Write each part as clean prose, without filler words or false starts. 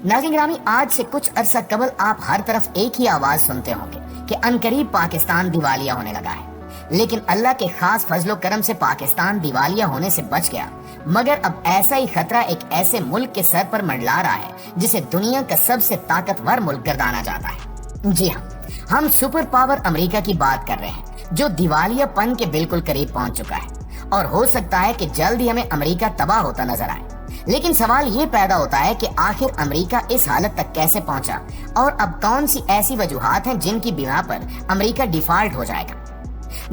नाज़रीन गिरामी, आज से कुछ अरसा कबल आप हर तरफ एक ही आवाज सुनते होंगे कि अनकरीब पाकिस्तान दिवालिया होने लगा है। लेकिन अल्लाह के खास फजलो करम से पाकिस्तान दिवालिया होने से बच गया। मगर अब ऐसा ही खतरा एक ऐसे मुल्क के सर पर मंडला रहा है जिसे दुनिया का सबसे ताकतवर मुल्क गर्दाना जाता है। जी हाँ, हम सुपर पावर अमेरिका की बात कर रहे हैं, जो दिवालियापन के बिल्कुल करीब पहुंच चुका है और हो सकता है कि जल्द ही हमें अमेरिका तबाह होता नजर आए। लेकिन सवाल ये पैदा होता है कि आखिर अमेरिका इस हालत तक कैसे पहुंचा और अब कौन सी ऐसी वजूहात हैं जिनकी बिना पर अमेरिका डिफॉल्ट हो जाएगा।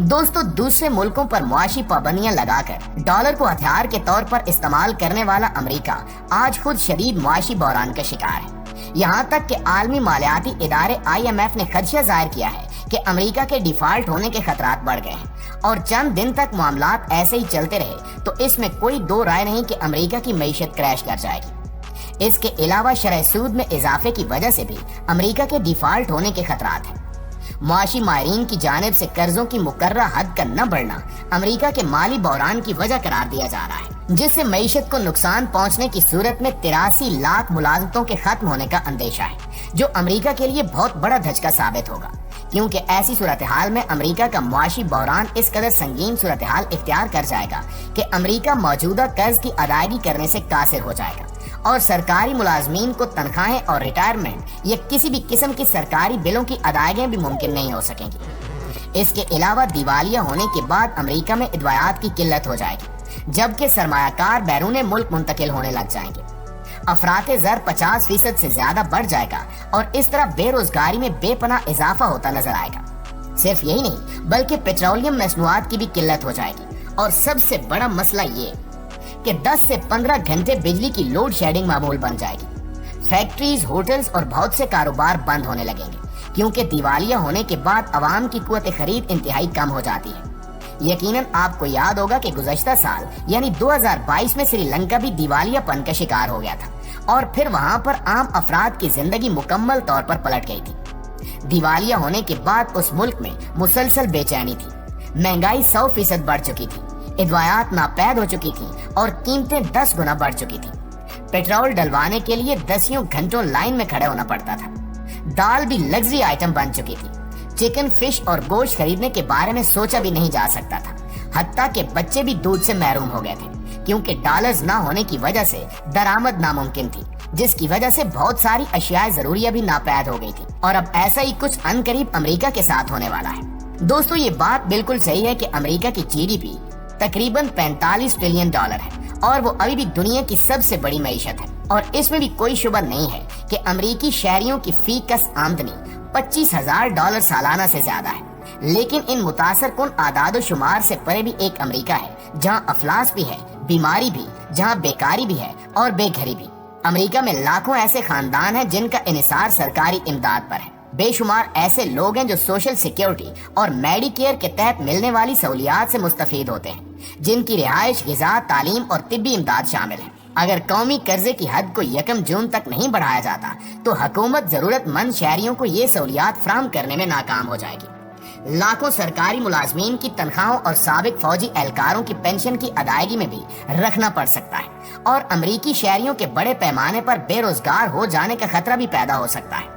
दोस्तों, दूसरे मुल्कों पर मुआशी पाबंदियां लगाकर डॉलर को हथियार के तौर पर इस्तेमाल करने वाला अमेरिका आज खुद शदीद मुआशी बहरान का शिकार है। यहाँ तक कि आलमी मालियाती इदारे IMF ने खदशा जाहिर किया है कि अमेरिका के डिफॉल्ट होने के खतरात बढ़ गए हैं और चंद दिन तक मामलात ऐसे ही चलते रहे तो इसमें कोई दो राय नहीं कि अमेरिका की मईशत क्रैश कर जाएगी। इसके अलावा शरह सूद में इजाफे की वजह से भी अमेरिका के डिफॉल्ट होने के खतरात हैं। मुआशी माहिरीन की जानिब से कर्जों की मुकर्रर हद का न बढ़ना अमेरिका के माली बहरान की वजह करार दिया जा रहा है, जिससे मईशत को नुकसान पहुंचने की सूरत में 83 लाख मुलाजमतों के खत्म होने का अंदेशा है, जो अमेरिका के लिए बहुत बड़ा धचका साबित होगा। क्योंकि ऐसी सूरत हाल में अमेरिका का मुआशी बहरान इस कदर संगीन सूरत हाल इख्तियार कर जाएगा कि अमेरिका मौजूदा कर्ज की अदायगी करने से कासिर हो जाएगा और सरकारी मुलाजमीन को तनख्वाहें और रिटायरमेंट या किसी भी किस्म की सरकारी बिलों की अदायगियां भी मुमकिन नहीं हो सकेंगी। इसके अलावा दिवालिया होने के बाद अमेरिका में इदवायात की किल्लत हो जाएगी, जबकि सरमायाकार बैरून मुल्क मुंतकिल होने लग जाएंगे। अफराते ज़र 50% से ज्यादा बढ़ जाएगा और इस तरह बेरोजगारी में बेपनाह इजाफा होता नजर आएगा। सिर्फ यही नहीं बल्कि पेट्रोलियम मसनूआत की भी किल्लत हो जाएगी और सबसे बड़ा मसला ये कि 10 से 15 घंटे बिजली की लोड शेडिंग मामूल बन जाएगी। फैक्ट्रीज, होटल्स और बहुत से कारोबार बंद होने लगेंगे क्योंकि दिवालिया होने के बाद आवाम की कुव्वत खरीद इंतहाई कम हो जाती है। यकीनन आपको याद होगा कि गुज़श्ता साल यानी 2022 में श्रीलंका भी दिवालियापन का शिकार हो गया था और फिर वहां पर आम अफराद की जिंदगी मुकम्मल तौर पर पलट गई थी। दिवालिया होने के बाद उस मुल्क में मुसलसल बेचैनी थी, महंगाई 100% बढ़ चुकी थी, इदवायात नापैद हो चुकी थी और कीमतें 10 गुना बढ़ चुकी थी। पेट्रोल डलवाने के लिए दसियों घंटों लाइन में खड़े होना पड़ता था। दाल भी लग्जरी आइटम बन चुकी थी। चिकन, फिश और गोश्त खरीदने के बारे में सोचा भी नहीं जा सकता था। हत्ता के बच्चे भी दूध से महरूम हो गए थे क्योंकि डॉलर्स ना होने की वजह से दरामद नामुमकिन थी, जिसकी वजह से बहुत सारी अशियाए जरूरिया भी नापैद हो गई थी। और अब ऐसा ही कुछ अनकरीब अमेरिका के साथ होने वाला है। दोस्तों, ये बात बिल्कुल सही है कि अमेरिका की GDP तकरीबन 45 ट्रिलियन डॉलर है और वो अभी भी दुनिया की सबसे बड़ी मईशत है और इसमें भी कोई शुबा नहीं है कि अमेरिकी शहरियों की फी कस आमदनी $25,000 सालाना से ज्यादा है। लेकिन इन मुतासर कुन आदाद शुमार से परे भी एक अमेरिका है जहाँ अफलास भी है, बीमारी भी, जहाँ बेकारी भी है और बेघरी भी। अमेरिका में लाखों ऐसे खानदान हैं जिनका इन्हिसार सरकारी इमदाद पर है। बेशुमार ऐसे लोग हैं जो सोशल सिक्योरिटी और मेडिकेयर के तहत मिलने वाली सहूलियात से मुस्तफीद होते हैं, जिनकी रिहाइश, ग़िज़ा, तालीम और तिब्बी इमदाद शामिल है। अगर कौमी कर्जे की हद को 1 जून तक नहीं बढ़ाया जाता तो हुकूमत जरूरतमंद शहरियों को ये सहूलियात फराहम करने में नाकाम हो जाएगी। लाखों सरकारी मुलाजमीन की तनख्वाहों और साबिक फौजी एहलकारों की पेंशन की अदायगी में भी रखना पड़ सकता है और अमरीकी शहरियों के बड़े पैमाने पर बेरोजगार हो जाने का खतरा भी पैदा हो सकता है।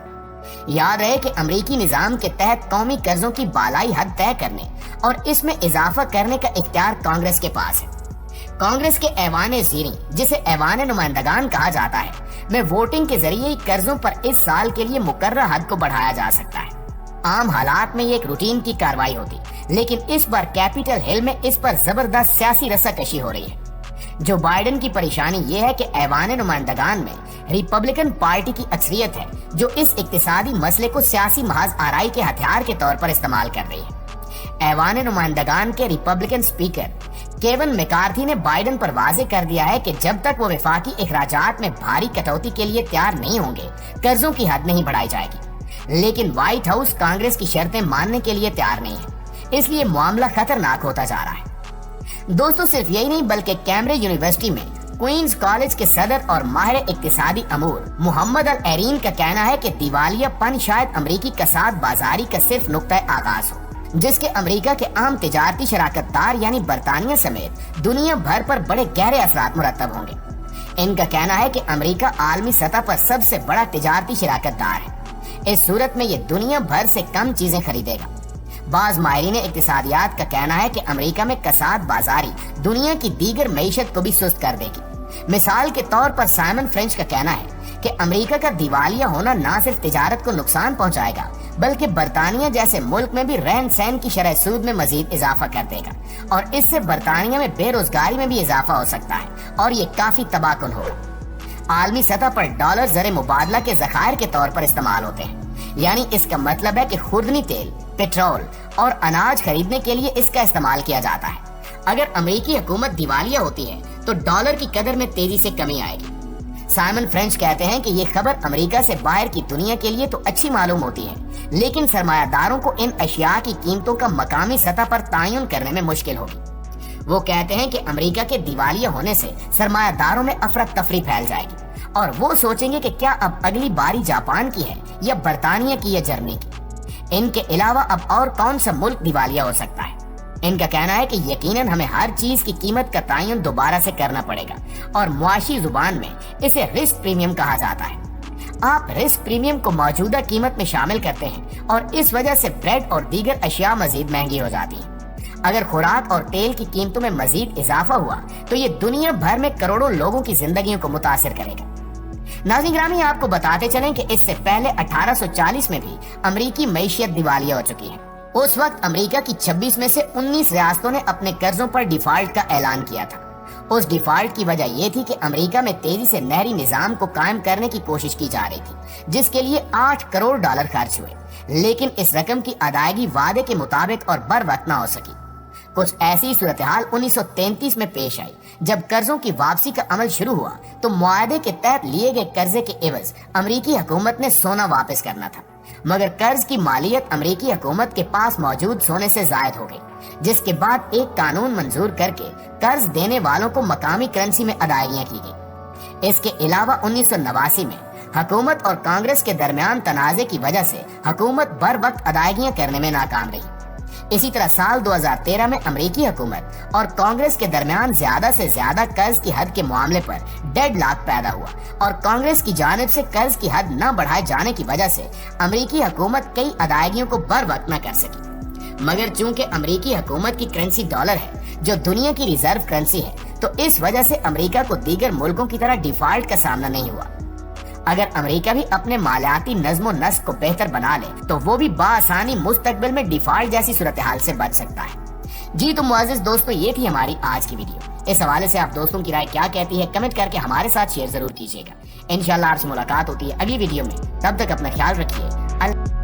याद रहे कि अमरीकी निजाम के तहत कौमी कर्जों की बालाई हद तय करने और इसमें इजाफा करने का इख्तियार कांग्रेस के पास है। कांग्रेस के ऐवान ज़ीरी, जिसे ऐवान नुमाइंदगान कहा जाता है, में वोटिंग के जरिए ही कर्जों पर इस साल के लिए मुकर्रर हद को बढ़ाया जा सकता है। आम हालात में ये एक रूटीन की कार्रवाई होती, लेकिन इस बार कैपिटल हिल में इस पर जबरदस्त सियासी रस्साकशी हो रही है। जो बाइडेन की परेशानी ये है कि ऐवान नुमाइंदगान में रिपब्लिकन पार्टी की अक्सरियत है जो इस इक्तिसादी मसले को सियासी महज आराई के हथियार के तौर पर इस्तेमाल कर रही है। ऐवान नुमाइंदगान के रिपब्लिकन स्पीकर केविन मैकार्थी ने बाइडेन पर वाज़ेह कर दिया है कि जब तक वो वफाकी अखराजात में भारी कटौती के लिए तैयार नहीं होंगे, कर्जों की हद नहीं बढ़ाई जाएगी। लेकिन व्हाइट हाउस कांग्रेस की शर्तें मानने के लिए तैयार नहीं है, इसलिए मामला खतरनाक होता जा रहा है। दोस्तों, सिर्फ यही नहीं बल्कि कैम्ब्रिज यूनिवर्सिटी में क्वींस कॉलेज के सदर और माहिर इक्तिसादी अमूर मोहम्मद अल एरीन का कहना है कि दिवालियापन शायद अमरीकी कसाद बाजारी का सिर्फ नुक्ता आगाज हो, जिसके अमेरिका के आम तिजारती शराकतदार यानी बरतानिया समेत दुनिया भर पर बड़े गहरे असरात मुरतब होंगे। ان کا کہنا ہے کہ امریکہ عالمی سطح پر سب سے بڑا تجارتی شراکت دار ہے، اس صورت میں یہ دنیا بھر سے کم چیزیں خریدے گا۔ بعض ماہرین اقتصادیات کا کہنا ہے کہ امریکہ میں کساد بازاری دنیا کی دیگر معیشت کو بھی سست کر دے گی۔ مثال کے طور پر سائمن فرینچ کا کہنا ہے کہ امریکہ کا دیوالیہ ہونا نہ صرف تجارت کو نقصان پہنچائے گا بلکہ برطانیہ جیسے ملک میں بھی رہن سہن کی شرح سود میں مزید اضافہ کر دے گا، اور اس سے برطانیہ میں بے روزگاری میں بھی اضافہ ہو سکتا ہے اور یہ کافی تباہ کن ہوگا۔ عالمی سطح پر ڈالر زر مبادلہ کے ذخائر کے طور پر استعمال ہوتے ہیں، یعنی اس کا مطلب ہے کہ خوردنی تیل، پیٹرول اور اناج خریدنے کے لیے اس کا استعمال کیا جاتا ہے۔ اگر امریکی حکومت دیوالیہ ہوتی ہے تو ڈالر کی قدر میں تیزی سے کمی آئے گی۔ سائمن فرینچ کہتے ہیں کہ یہ خبر امریکہ سے باہر کی دنیا کے لیے تو اچھی معلوم ہوتی ہے، لیکن سرمایہ داروں کو ان اشیاء کی قیمتوں کا مقامی سطح پر تعین کرنے میں مشکل ہوگی۔ وہ کہتے ہیں کہ امریکہ کے دیوالیہ ہونے سے سرمایہ داروں میں افراتفری پھیل جائے گی اور وہ سوچیں گے کہ کیا اب اگلی باری جاپان کی ہے یا برطانیہ کی یا جرمنی کی۔ ان کے علاوہ اب اور کون سا ملک دیوالیہ ہو سکتا ہے؟ ان کا کہنا ہے کہ یقیناً ہمیں ہر چیز کی قیمت کا تعین دوبارہ سے کرنا پڑے گا، اور معاشی زبان میں اسے رسک پریمیم کہا جاتا ہے۔ آپ رسک پریمیم کو موجودہ قیمت میں شامل کرتے ہیں اور اس وجہ سے بریڈ اور دیگر اشیاء مزید مہنگی ہو جاتی ہیں۔ اگر خوراک اور تیل کی قیمتوں میں مزید اضافہ ہوا تو یہ دنیا بھر میں کروڑوں لوگوں کی زندگیوں کو متاثر کرے گا۔ ناظرین گرامی، آپ کو بتاتے چلیں کہ اس سے پہلے 1840 میں بھی امریکی معیشت دیوالیہ ہو چکی ہے۔ اس وقت امریکہ کی 26 میں سے 19 ریاستوں نے اپنے قرضوں پر ڈیفالٹ کا اعلان کیا تھا۔ اس ڈیفالٹ کی وجہ یہ تھی کہ امریکہ میں تیزی سے نہری نظام کو قائم کرنے کی کوشش کی جا رہی تھی، جس کے لیے 8 کروڑ ڈالر خرچ ہوئے، لیکن اس رقم کی ادائیگی وعدے کے مطابق اور بر وقت نہ ہو سکی۔ کچھ ایسی صورتحال 1933 میں پیش آئی جب قرضوں کی واپسی کا عمل شروع ہوا تو معاہدے کے تحت لیے گئے قرضے کے عوض امریکی حکومت نے سونا واپس کرنا تھا، مگر قرض کی مالیت امریکی حکومت کے پاس موجود سونے سے زائد ہو گئی، جس کے بعد ایک قانون منظور کر کے قرض دینے والوں کو مقامی کرنسی میں ادائیگیاں کی گئی۔ اس کے علاوہ 1989 میں حکومت اور کانگریس کے درمیان تنازع کی وجہ سے حکومت بر وقت ادائیگیاں کرنے میں ناکام رہی۔ اسی طرح سال 2013 میں امریکی حکومت اور کانگریس کے درمیان زیادہ سے زیادہ قرض کی حد کے معاملے پر ڈیڈ لاک پیدا ہوا، اور کانگریس کی جانب سے قرض کی حد نہ بڑھائے جانے کی وجہ سے امریکی حکومت کئی ادائیگیوں کو بر وقت نہ کر سکی۔ مگر چونکہ امریکی حکومت کی کرنسی ڈالر ہے جو دنیا کی ریزرو کرنسی ہے، تو اس وجہ سے امریکہ کو دیگر ملکوں کی طرح ڈیفالٹ کا سامنا نہیں ہوا۔ اگر امریکہ بھی اپنے مالیاتی نظم و نسق کو بہتر بنا لے تو وہ بھی بآسانی مستقبل میں ڈیفالٹ جیسی صورتحال سے بچ سکتا ہے۔ جی تو معزز دوستو، یہ تھی ہماری آج کی ویڈیو۔ اس حوالے سے آپ دوستوں کی رائے کیا کہتی ہے کمنٹ کر کے ہمارے ساتھ شیئر ضرور کیجیے گا۔ انشاءاللہ آپ سے ملاقات ہوتی ہے اگلی ویڈیو میں، تب تک اپنا خیال رکھیے۔